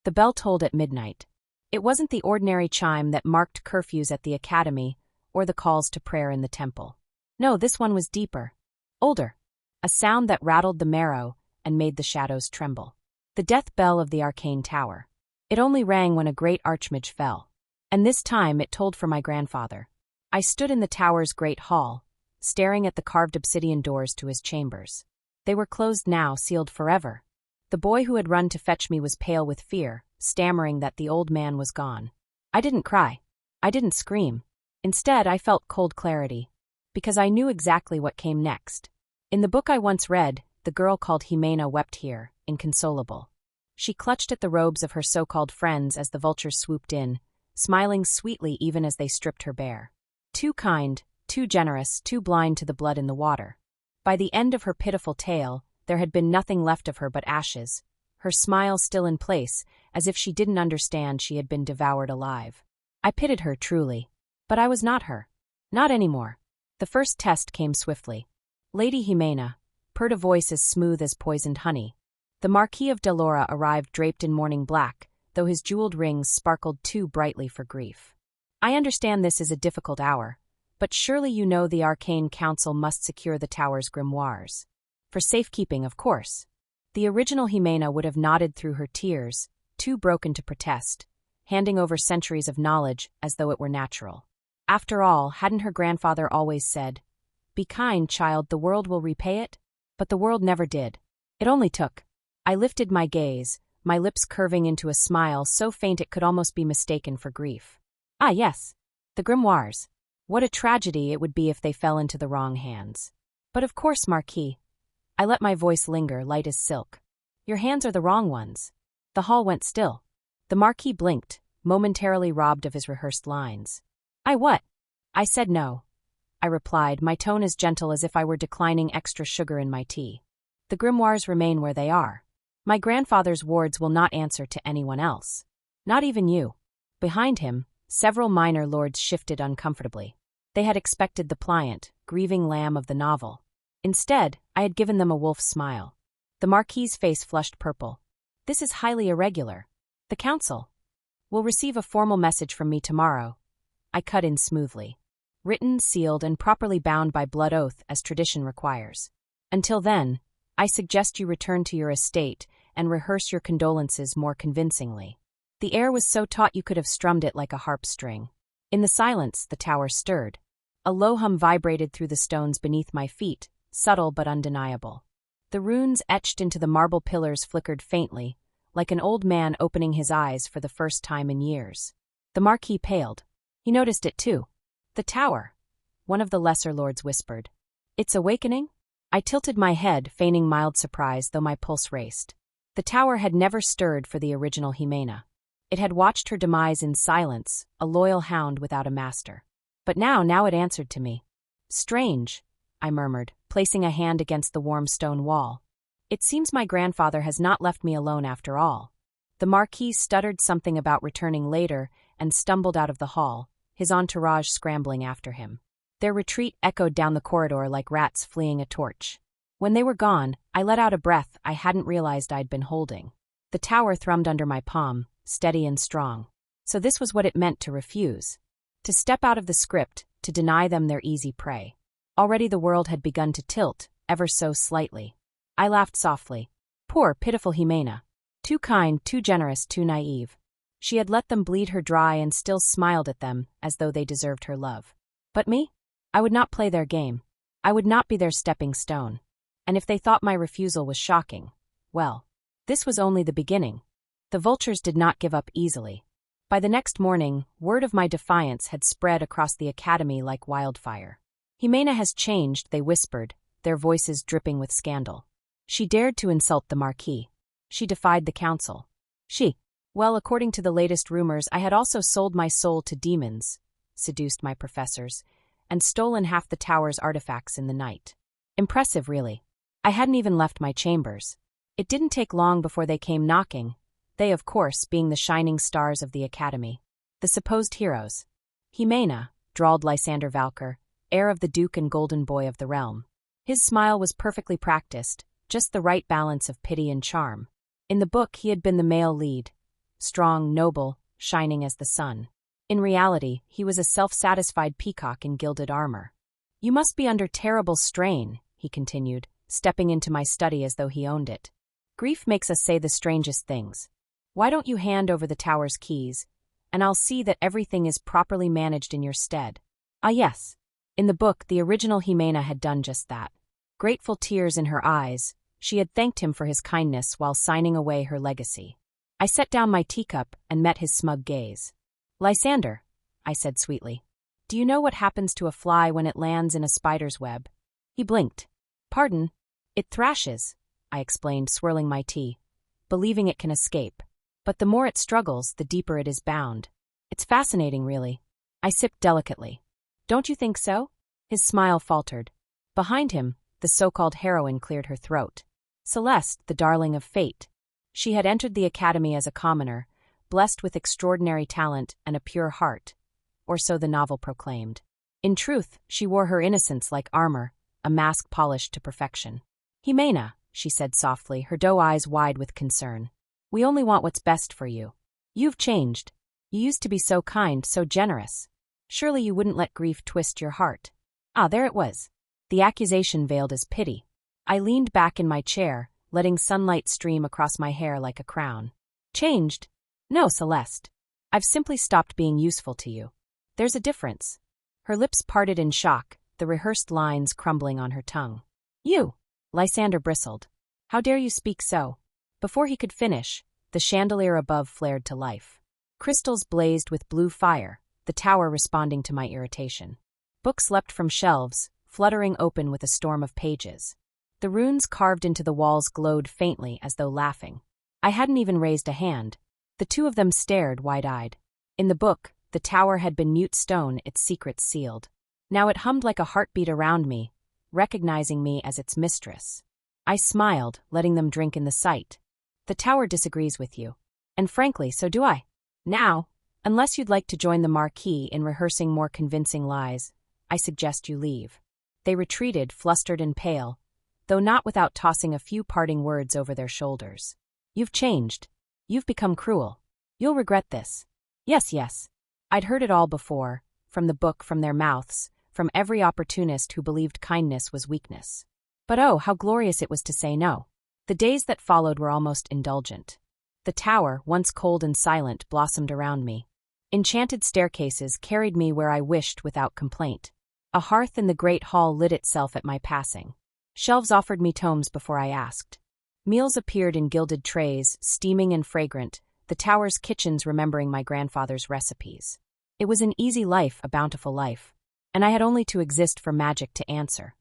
The bell tolled at midnight. It wasn't the ordinary chime that marked curfews at the academy or the calls to prayer in the temple. No, this one was deeper, older, a sound that rattled the marrow and made the shadows tremble. The death bell of the arcane tower. It only rang when a great archmage fell. And this time it tolled for my grandfather. I stood in the tower's great hall, staring at the carved obsidian doors to his chambers. They were closed now, sealed forever. The boy who had run to fetch me was pale with fear, stammering that the old man was gone. I didn't cry. I didn't scream. Instead, I felt cold clarity, because I knew exactly what came next. In the book I once read, the girl called Ximena wept here, inconsolable. She clutched at the robes of her so-called friends as the vultures swooped in, smiling sweetly even as they stripped her bare. Too kind, too generous, too blind to the blood in the water. By the end of her pitiful tale, there had been nothing left of her but ashes, her smile still in place, as if she didn't understand she had been devoured alive. I pitied her truly. But I was not her. Not anymore. The first test came swiftly. Lady Ximena purred a voice as smooth as poisoned honey. The Marquis of Delora arrived draped in mourning black, though his jeweled rings sparkled too brightly for grief. I understand this is a difficult hour, but surely you know the Arcane Council must secure the tower's grimoires. For safekeeping, of course. The original Ximena would have nodded through her tears, too broken to protest, handing over centuries of knowledge as though it were natural. After all, hadn't her grandfather always said, "Be kind, child, the world will repay it"? But the world never did. It only took. I lifted my gaze, my lips curving into a smile so faint it could almost be mistaken for grief. Ah yes, the grimoires. What a tragedy it would be if they fell into the wrong hands. But of course, Marquis. I let my voice linger, light as silk. Your hands are the wrong ones. The hall went still. The Marquis blinked, momentarily robbed of his rehearsed lines. I what? I said no. I replied, my tone as gentle as if I were declining extra sugar in my tea. The grimoires remain where they are. My grandfather's wards will not answer to anyone else. Not even you. Behind him, several minor lords shifted uncomfortably. They had expected the pliant, grieving lamb of the novel. Instead, I had given them a wolf's smile. The Marquis's face flushed purple. This is highly irregular. The council will receive a formal message from me tomorrow. I cut in smoothly. Written, sealed, and properly bound by blood oath as tradition requires. Until then, I suggest you return to your estate and rehearse your condolences more convincingly. The air was so taut you could have strummed it like a harp string. In the silence, the tower stirred. A low hum vibrated through the stones beneath my feet, subtle but undeniable. The runes etched into the marble pillars flickered faintly, like an old man opening his eyes for the first time in years. The Marquis paled. He noticed it too. The tower, one of the lesser lords whispered. It's awakening? I tilted my head, feigning mild surprise, though my pulse raced. The tower had never stirred for the original Ximena. It had watched her demise in silence, a loyal hound without a master. But now it answered to me. Strange, I murmured, placing a hand against the warm stone wall. It seems my grandfather has not left me alone after all. The Marquis stuttered something about returning later and stumbled out of the hall, his entourage scrambling after him. Their retreat echoed down the corridor like rats fleeing a torch. When they were gone, I let out a breath I hadn't realized I'd been holding. The tower thrummed under my palm, steady and strong. So this was what it meant to refuse. To step out of the script, to deny them their easy prey. Already the world had begun to tilt, ever so slightly. I laughed softly. Poor, pitiful Ximena. Too kind, too generous, too naive. She had let them bleed her dry and still smiled at them as though they deserved her love. But me? I would not play their game. I would not be their stepping stone. And if they thought my refusal was shocking, well, this was only the beginning. The vultures did not give up easily. By the next morning, word of my defiance had spread across the academy like wildfire. Ximena has changed, they whispered, their voices dripping with scandal. She dared to insult the Marquis. She defied the council. Well, according to the latest rumors, I had also sold my soul to demons, seduced my professors, and stolen half the tower's artifacts in the night. Impressive, really. I hadn't even left my chambers. It didn't take long before they came knocking, they, of course, being the shining stars of the academy. The supposed heroes. Ximena, drawled Lysander Valkyr, heir of the Duke and Golden Boy of the realm. His smile was perfectly practiced, just the right balance of pity and charm. In the book, he had been the male lead. strong, noble, shining as the sun. In reality, he was a self-satisfied peacock in gilded armor. "You must be under terrible strain," he continued, stepping into my study as though he owned it. "Grief makes us say the strangest things. Why don't you hand over the tower's keys, and I'll see that everything is properly managed in your stead." Ah yes. In the book, the original Ximena had done just that. Grateful tears in her eyes, she had thanked him for his kindness while signing away her legacy. I set down my teacup and met his smug gaze. "Lysander," I said sweetly, "do you know what happens to a fly when it lands in a spider's web?" He blinked. "Pardon? It thrashes," I explained, swirling my tea, believing it can escape. "But the more it struggles, the deeper it is bound. It's fascinating, really." I sipped delicately. "Don't you think so?" His smile faltered. Behind him, the so-called heroine cleared her throat. Celeste, the darling of fate. She had entered the academy as a commoner, blessed with extraordinary talent and a pure heart, or so the novel proclaimed. In truth, she wore her innocence like armor, a mask polished to perfection. "Ximena," she said softly, her doe eyes wide with concern. "We only want what's best for you. You've changed. You used to be so kind, so generous. Surely you wouldn't let grief twist your heart." Ah, there it was. The accusation veiled as pity. I leaned back in my chair, letting sunlight stream across my hair like a crown. "Changed? No, Celeste. I've simply stopped being useful to you. There's a difference." Her lips parted in shock, the rehearsed lines crumbling on her tongue. "You?" Lysander bristled. "How dare you speak so?" Before he could finish, the chandelier above flared to life. Crystals blazed with blue fire, the tower responding to my irritation. Books leapt from shelves, fluttering open with a storm of pages. The runes carved into the walls glowed faintly as though laughing. I hadn't even raised a hand. The two of them stared wide-eyed. In the book, the tower had been mute stone, its secrets sealed. Now it hummed like a heartbeat around me, recognizing me as its mistress. I smiled, letting them drink in the sight. "The tower disagrees with you. And frankly, so do I. Now, unless you'd like to join the Marquis in rehearsing more convincing lies, I suggest you leave." They retreated, flustered and pale, though not without tossing a few parting words over their shoulders. "You've changed. You've become cruel. You'll regret this." Yes. I'd heard it all before, from the book, from their mouths, from every opportunist who believed kindness was weakness. But oh, how glorious it was to say no. The days that followed were almost indulgent. The tower, once cold and silent, blossomed around me. Enchanted staircases carried me where I wished without complaint. A hearth in the great hall lit itself at my passing. Shelves offered me tomes before I asked. Meals appeared in gilded trays, steaming and fragrant, the tower's kitchens remembering my grandfather's recipes. It was an easy life, a bountiful life, and I had only to exist for magic to answer.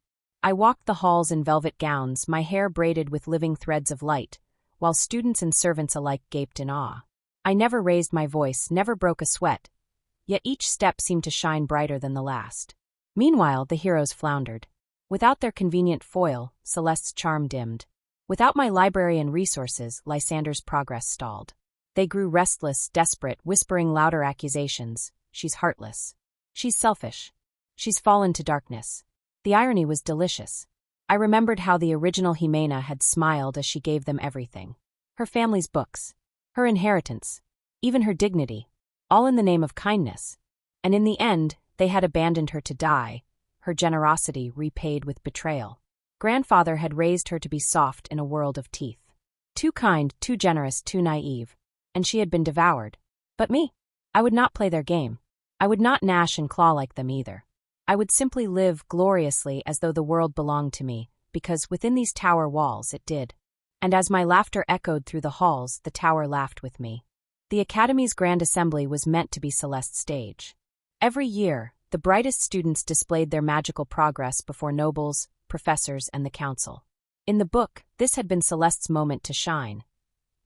I walked the halls in velvet gowns, my hair braided with living threads of light, while students and servants alike gaped in awe. I never raised my voice, never broke a sweat, yet each step seemed to shine brighter than the last. Meanwhile, the heroes floundered. Without their convenient foil, Celeste's charm dimmed. Without my library and resources, Lysander's progress stalled. They grew restless, desperate, whispering louder accusations. "She's heartless. She's selfish. She's fallen to darkness." The irony was delicious. I remembered how the original Ximena had smiled as she gave them everything. Her family's books, her inheritance, even her dignity, all in the name of kindness. And in the end, they had abandoned her to die, her generosity repaid with betrayal. Grandfather had raised her to be soft in a world of teeth. Too kind, too generous, too naive. And she had been devoured. But me? I would not play their game. I would not gnash and claw like them either. I would simply live gloriously as though the world belonged to me, because within these tower walls it did. And as my laughter echoed through the halls, the tower laughed with me. The Academy's grand assembly was meant to be Celeste's stage. Every year, the brightest students displayed their magical progress before nobles, professors, and the council. In the book, this had been Celeste's moment to shine.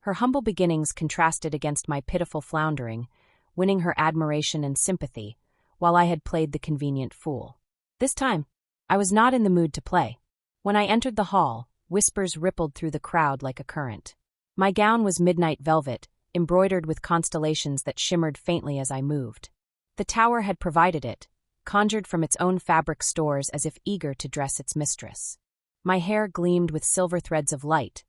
Her humble beginnings contrasted against my pitiful floundering, winning her admiration and sympathy, while I had played the convenient fool. This time, I was not in the mood to play. When I entered the hall, whispers rippled through the crowd like a current. My gown was midnight velvet, embroidered with constellations that shimmered faintly as I moved. The tower had provided it, conjured from its own fabric stores as if eager to dress its mistress. My hair gleamed with silver threads of light,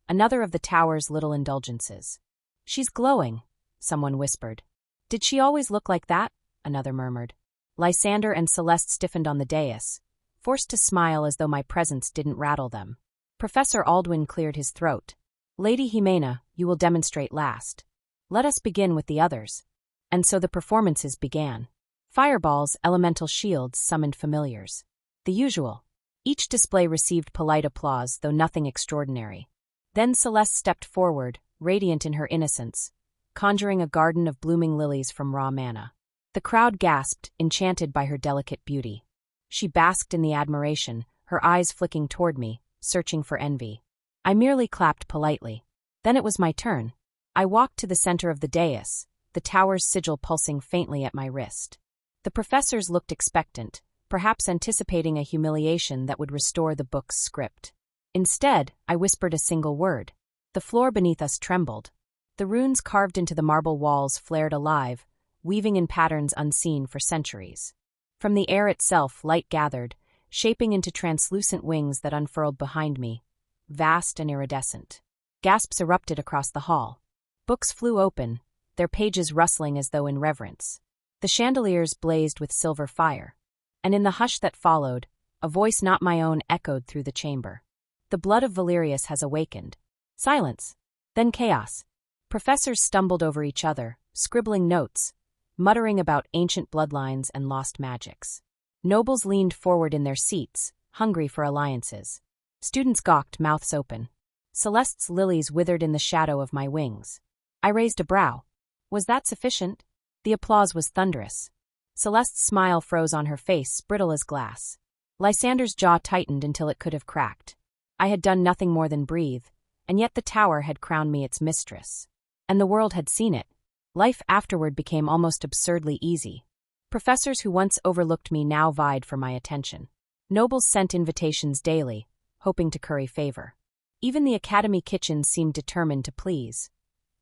another of the tower's little indulgences. "She's glowing," someone whispered. Did she always look like that? Another murmured. Lysander and Celeste stiffened on the dais, forced to smile as though my presence didn't rattle them. Professor Aldwin cleared his throat. Lady Ximena, you will demonstrate last. Let us begin with the others. And so the performances began. Fireballs, elemental shields summoned familiars. The usual. Each display received polite applause, though nothing extraordinary. Then Celeste stepped forward, radiant in her innocence, conjuring a garden of blooming lilies from raw manna. The crowd gasped, enchanted by her delicate beauty. She basked in the admiration, her eyes flicking toward me, searching for envy. I merely clapped politely. Then it was my turn. I walked to the center of the dais, the tower's sigil pulsing faintly at my wrist. The professors looked expectant, perhaps anticipating a humiliation that would restore the book's script. Instead, I whispered a single word. The floor beneath us trembled. The runes carved into the marble walls flared alive, weaving in patterns unseen for centuries. From the air itself, light gathered, shaping into translucent wings that unfurled behind me, vast and iridescent. Gasps erupted across the hall. Books flew open, their pages rustling as though in reverence. The chandeliers blazed with silver fire. And in the hush that followed, a voice not my own echoed through the chamber. The blood of Valerius has awakened. Silence. Then chaos. Professors stumbled over each other, scribbling notes, muttering about ancient bloodlines and lost magics. Nobles leaned forward in their seats, hungry for alliances. Students gawked, mouths open. Celeste's lilies withered in the shadow of my wings. I raised a brow. Was that sufficient? The applause was thunderous. Celeste's smile froze on her face, brittle as glass. Lysander's jaw tightened until it could have cracked. I had done nothing more than breathe, and yet the tower had crowned me its mistress. And the world had seen it. Life afterward became almost absurdly easy. Professors who once overlooked me now vied for my attention. Nobles sent invitations daily, hoping to curry favor. Even the academy kitchen seemed determined to please.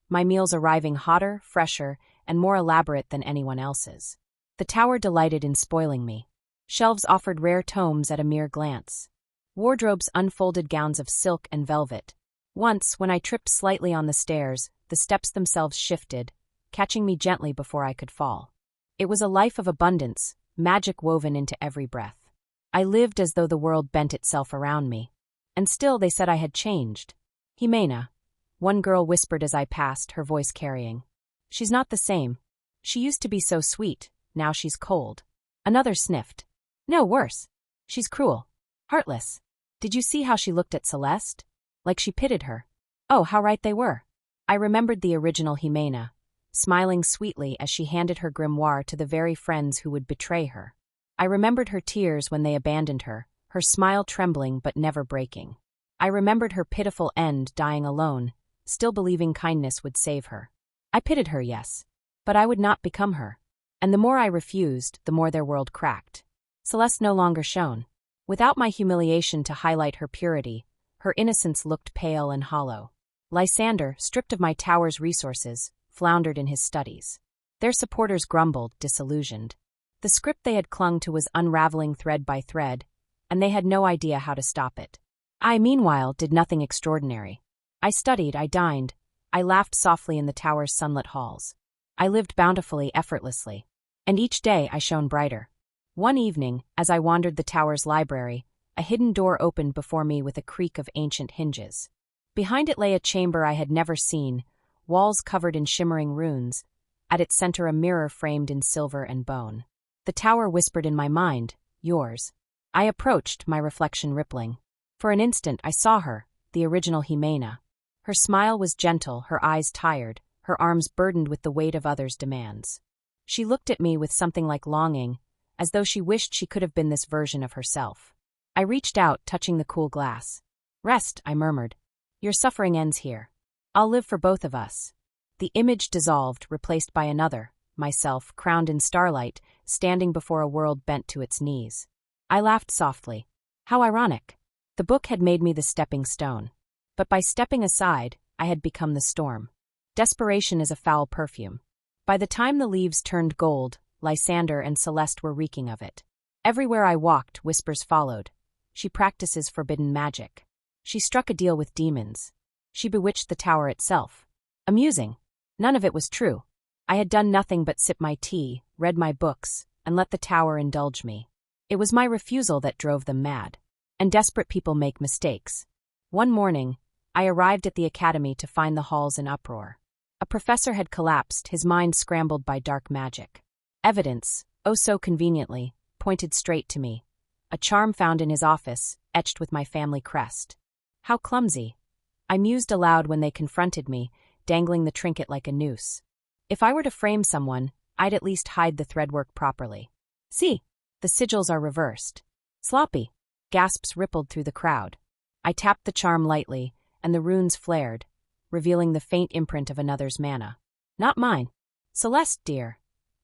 My meals arriving hotter, fresher, and more elaborate than anyone else's. The tower delighted in spoiling me. Shelves offered rare tomes at a mere glance. Wardrobes unfolded gowns of silk and velvet. Once, when I tripped slightly on the stairs, the steps themselves shifted, catching me gently before I could fall. It was a life of abundance, magic woven into every breath. I lived as though the world bent itself around me. And still they said I had changed. Ximena, one girl whispered as I passed, her voice carrying. She's not the same. She used to be so sweet, now she's cold. Another sniffed. No, worse. She's cruel. Heartless. Did you see how she looked at Celeste? Like she pitied her. Oh, how right they were. I remembered the original Ximena, smiling sweetly as she handed her grimoire to the very friends who would betray her. I remembered her tears when they abandoned her, her smile trembling but never breaking. I remembered her pitiful end, dying alone, still believing kindness would save her. I pitied her, yes, but I would not become her. And the more I refused, the more their world cracked. Celeste no longer shone. Without my humiliation to highlight her purity, her innocence looked pale and hollow. Lysander, stripped of my tower's resources, floundered in his studies. Their supporters grumbled, disillusioned. The script they had clung to was unraveling thread by thread, and they had no idea how to stop it. I, meanwhile, did nothing extraordinary. I studied, I dined, I laughed softly in the tower's sunlit halls. I lived bountifully, effortlessly. And each day I shone brighter. One evening, as I wandered the tower's library, a hidden door opened before me with a creak of ancient hinges. Behind it lay a chamber I had never seen, walls covered in shimmering runes, at its center a mirror framed in silver and bone. The tower whispered in my mind, yours. I approached, my reflection rippling. For an instant I saw her, the original Ximena. Her smile was gentle, her eyes tired, her arms burdened with the weight of others' demands. She looked at me with something like longing, as though she wished she could have been this version of herself. I reached out, touching the cool glass. Rest, I murmured. Your suffering ends here. I'll live for both of us. The image dissolved, replaced by another, myself, crowned in starlight, standing before a world bent to its knees. I laughed softly. How ironic. The book had made me the stepping stone. But by stepping aside, I had become the storm. Desperation is a foul perfume. By the time the leaves turned gold, Lysander and Celeste were reeking of it. Everywhere I walked, whispers followed. She practices forbidden magic. She struck a deal with demons. She bewitched the tower itself. Amusing. None of it was true. I had done nothing but sip my tea, read my books, and let the tower indulge me. It was my refusal that drove them mad. And desperate people make mistakes. One morning, I arrived at the academy to find the halls in uproar. A professor had collapsed, his mind scrambled by dark magic. Evidence, oh so conveniently, pointed straight to me. A charm found in his office, etched with my family crest. How clumsy. I mused aloud when they confronted me, dangling the trinket like a noose. If I were to frame someone, I'd at least hide the threadwork properly. See, the sigils are reversed. Sloppy. Gasps rippled through the crowd. I tapped the charm lightly, and the runes flared, revealing the faint imprint of another's mana. Not mine. Celeste, dear,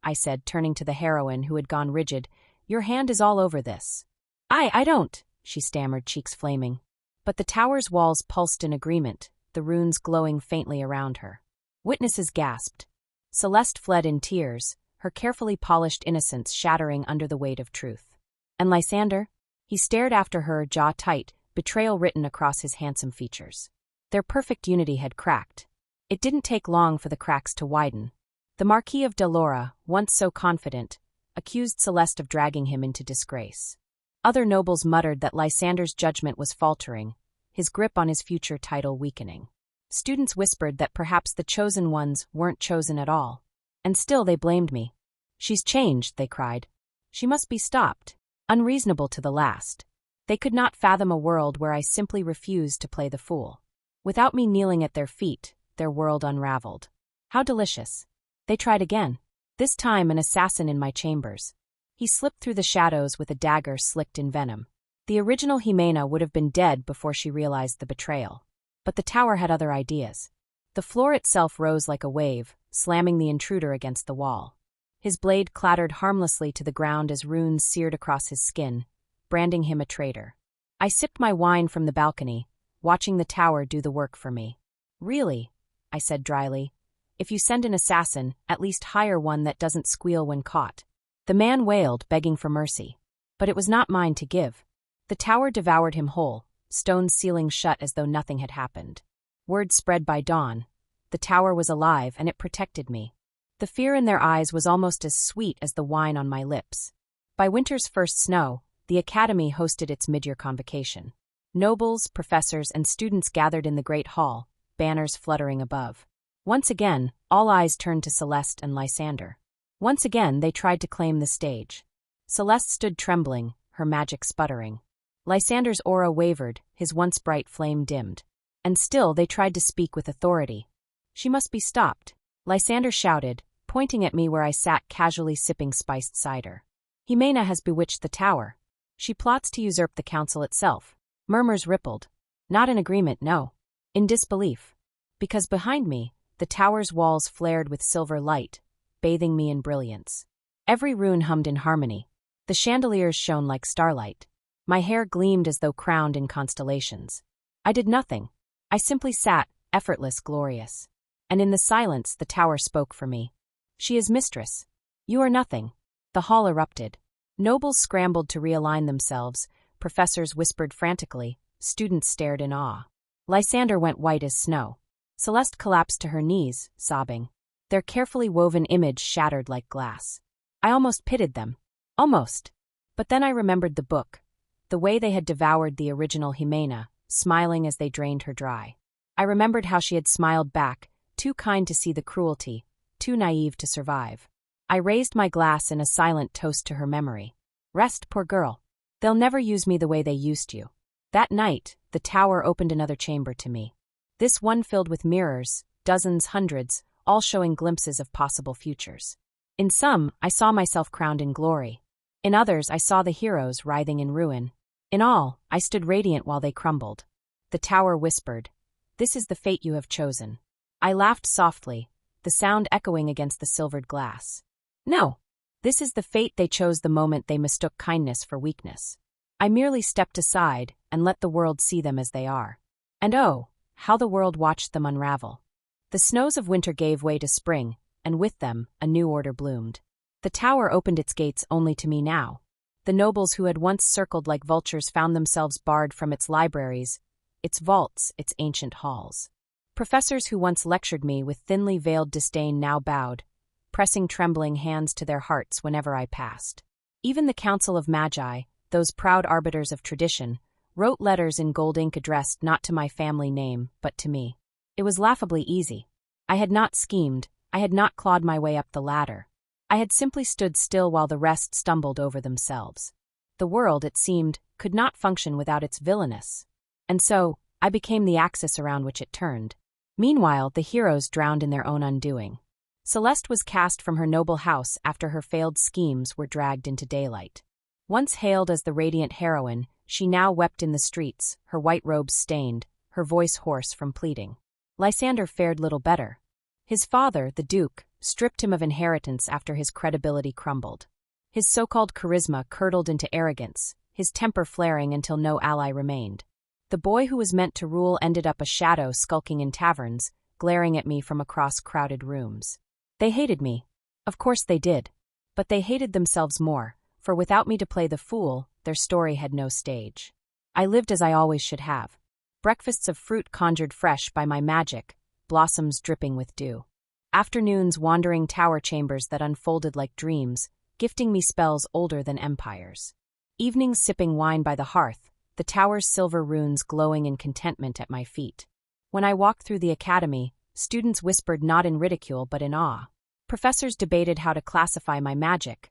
I said, turning to the heroine who had gone rigid, your hand is all over this. I don't, she stammered, cheeks flaming. But the tower's walls pulsed in agreement, the runes glowing faintly around her. Witnesses gasped. Celeste fled in tears, her carefully polished innocence shattering under the weight of truth. And Lysander? He stared after her, jaw tight, betrayal written across his handsome features. Their perfect unity had cracked. It didn't take long for the cracks to widen. The Marquis of Delora, once so confident, accused Celeste of dragging him into disgrace. Other nobles muttered that Lysander's judgment was faltering, his grip on his future title weakening. Students whispered that perhaps the chosen ones weren't chosen at all. And still they blamed me. She's changed, they cried. She must be stopped. Unreasonable to the last. They could not fathom a world where I simply refused to play the fool. Without me kneeling at their feet, their world unraveled. How delicious. They tried again. This time an assassin in my chambers. He slipped through the shadows with a dagger slicked in venom. The original Ximena would have been dead before she realized the betrayal. But the tower had other ideas. The floor itself rose like a wave, slamming the intruder against the wall. His blade clattered harmlessly to the ground as runes seared across his skin, branding him a traitor. I sipped my wine from the balcony, watching the tower do the work for me. Really, I said dryly, if you send an assassin, at least hire one that doesn't squeal when caught. The man wailed, begging for mercy. But it was not mine to give. The tower devoured him whole, stones sealing shut as though nothing had happened. Word spread by dawn. The tower was alive, and it protected me. The fear in their eyes was almost as sweet as the wine on my lips. By winter's first snow, the academy hosted its mid-year convocation. Nobles, professors, and students gathered in the great hall, banners fluttering above. Once again, all eyes turned to Celeste and Lysander. Once again, they tried to claim the stage. Celeste stood trembling, her magic sputtering. Lysander's aura wavered, his once bright flame dimmed. And still they tried to speak with authority. She must be stopped, Lysander shouted, pointing at me where I sat casually sipping spiced cider. Ximena has bewitched the tower. She plots to usurp the council itself. Murmurs rippled. Not in agreement, no. In disbelief. Because behind me, the tower's walls flared with silver light, bathing me in brilliance. Every rune hummed in harmony. The chandeliers shone like starlight. My hair gleamed as though crowned in constellations. I did nothing. I simply sat, effortless, glorious. And in the silence, the tower spoke for me. She is mistress. You are nothing. The hall erupted. Nobles scrambled to realign themselves, professors whispered frantically, students stared in awe. Lysander went white as snow. Celeste collapsed to her knees, sobbing. Their carefully woven image shattered like glass. I almost pitied them. Almost. But then I remembered the book, the way they had devoured the original Ximena, smiling as they drained her dry. I remembered how she had smiled back, too kind to see the cruelty, too naive to survive. I raised my glass in a silent toast to her memory. Rest, poor girl. They'll never use me the way they used you. That night, the tower opened another chamber to me. This one filled with mirrors, dozens, hundreds, all showing glimpses of possible futures. In some, I saw myself crowned in glory. In others, I saw the heroes writhing in ruin. In all, I stood radiant while they crumbled. The tower whispered, "This is the fate you have chosen." I laughed softly, the sound echoing against the silvered glass. No, this is the fate they chose the moment they mistook kindness for weakness. I merely stepped aside and let the world see them as they are. And oh, how the world watched them unravel. The snows of winter gave way to spring, and with them, a new order bloomed. The tower opened its gates only to me now. The nobles who had once circled like vultures found themselves barred from its libraries, its vaults, its ancient halls. Professors who once lectured me with thinly veiled disdain now bowed, pressing trembling hands to their hearts whenever I passed. Even the Council of Magi, those proud arbiters of tradition, wrote letters in gold ink addressed not to my family name, but to me. It was laughably easy. I had not schemed, I had not clawed my way up the ladder. I had simply stood still while the rest stumbled over themselves. The world, it seemed, could not function without its villainess. And so, I became the axis around which it turned. Meanwhile, the heroes drowned in their own undoing. Celeste was cast from her noble house after her failed schemes were dragged into daylight. Once hailed as the radiant heroine, she now wept in the streets, her white robes stained, her voice hoarse from pleading. Lysander fared little better. His father, the Duke, stripped him of inheritance after his credibility crumbled. His so-called charisma curdled into arrogance, his temper flaring until no ally remained. The boy who was meant to rule ended up a shadow skulking in taverns, glaring at me from across crowded rooms. They hated me. Of course they did. But they hated themselves more, for without me to play the fool, their story had no stage. I lived as I always should have. Breakfasts of fruit conjured fresh by my magic, blossoms dripping with dew. Afternoons wandering tower chambers that unfolded like dreams, gifting me spells older than empires. Evenings sipping wine by the hearth, the tower's silver runes glowing in contentment at my feet. When I walked through the academy, students whispered not in ridicule but in awe. Professors debated how to classify my magic.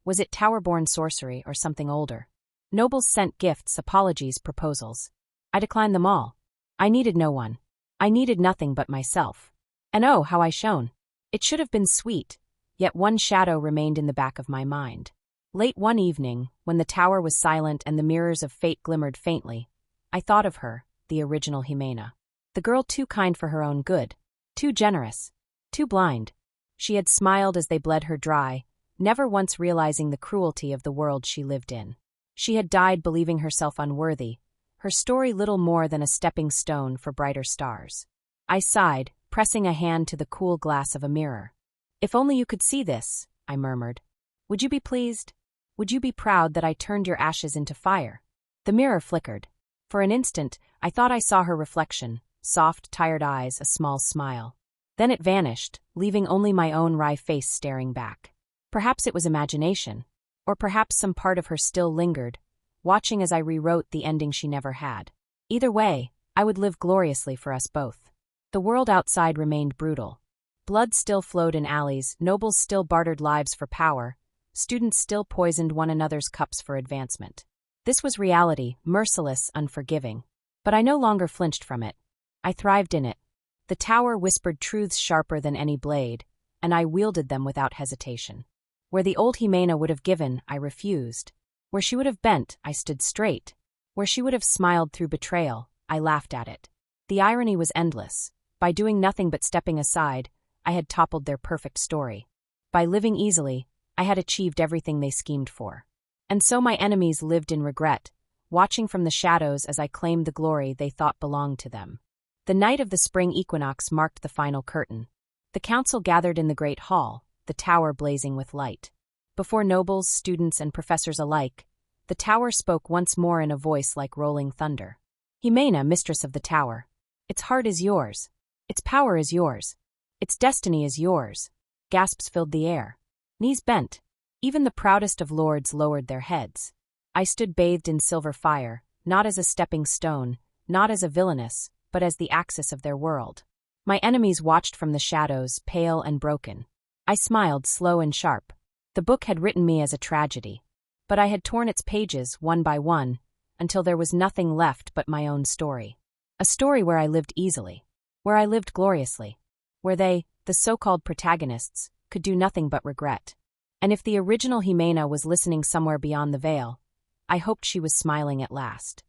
Was it tower-born sorcery or something older? Nobles sent gifts, apologies, proposals. I declined them all. I needed no one. I needed nothing but myself. And oh, how I shone! It should have been sweet, yet one shadow remained in the back of my mind. Late one evening, when the tower was silent and the mirrors of fate glimmered faintly, I thought of her, the original Ximena. The girl too kind for her own good, too generous, too blind. She had smiled as they bled her dry, never once realizing the cruelty of the world she lived in. She had died believing herself unworthy, her story little more than a stepping stone for brighter stars. I sighed, pressing a hand to the cool glass of a mirror. If only you could see this, I murmured. Would you be pleased? Would you be proud that I turned your ashes into fire? The mirror flickered. For an instant, I thought I saw her reflection, soft, tired eyes, a small smile. Then it vanished, leaving only my own wry face staring back. Perhaps it was imagination, or perhaps some part of her still lingered, watching as I rewrote the ending she never had. Either way, I would live gloriously for us both. The world outside remained brutal. Blood still flowed in alleys, nobles still bartered lives for power, students still poisoned one another's cups for advancement. This was reality, merciless, unforgiving. But I no longer flinched from it. I thrived in it. The tower whispered truths sharper than any blade, and I wielded them without hesitation. Where the old Ximena would have given, I refused. Where she would have bent, I stood straight. Where she would have smiled through betrayal, I laughed at it. The irony was endless. By doing nothing but stepping aside, I had toppled their perfect story. By living easily, I had achieved everything they schemed for. And so my enemies lived in regret, watching from the shadows as I claimed the glory they thought belonged to them. The night of the spring equinox marked the final curtain. The council gathered in the great hall, the tower blazing with light. Before nobles, students, and professors alike, the tower spoke once more in a voice like rolling thunder. Ximena, mistress of the tower. Its heart is yours. Its power is yours. Its destiny is yours. Gasps filled the air. Knees bent. Even the proudest of lords lowered their heads. I stood bathed in silver fire, not as a stepping stone, not as a villainess, but as the axis of their world. My enemies watched from the shadows, pale and broken. I smiled, slow and sharp. The book had written me as a tragedy. But I had torn its pages, one by one, until there was nothing left but my own story. A story where I lived easily. Where I lived gloriously. Where they, the so-called protagonists, could do nothing but regret. And if the original Ximena was listening somewhere beyond the veil, I hoped she was smiling at last.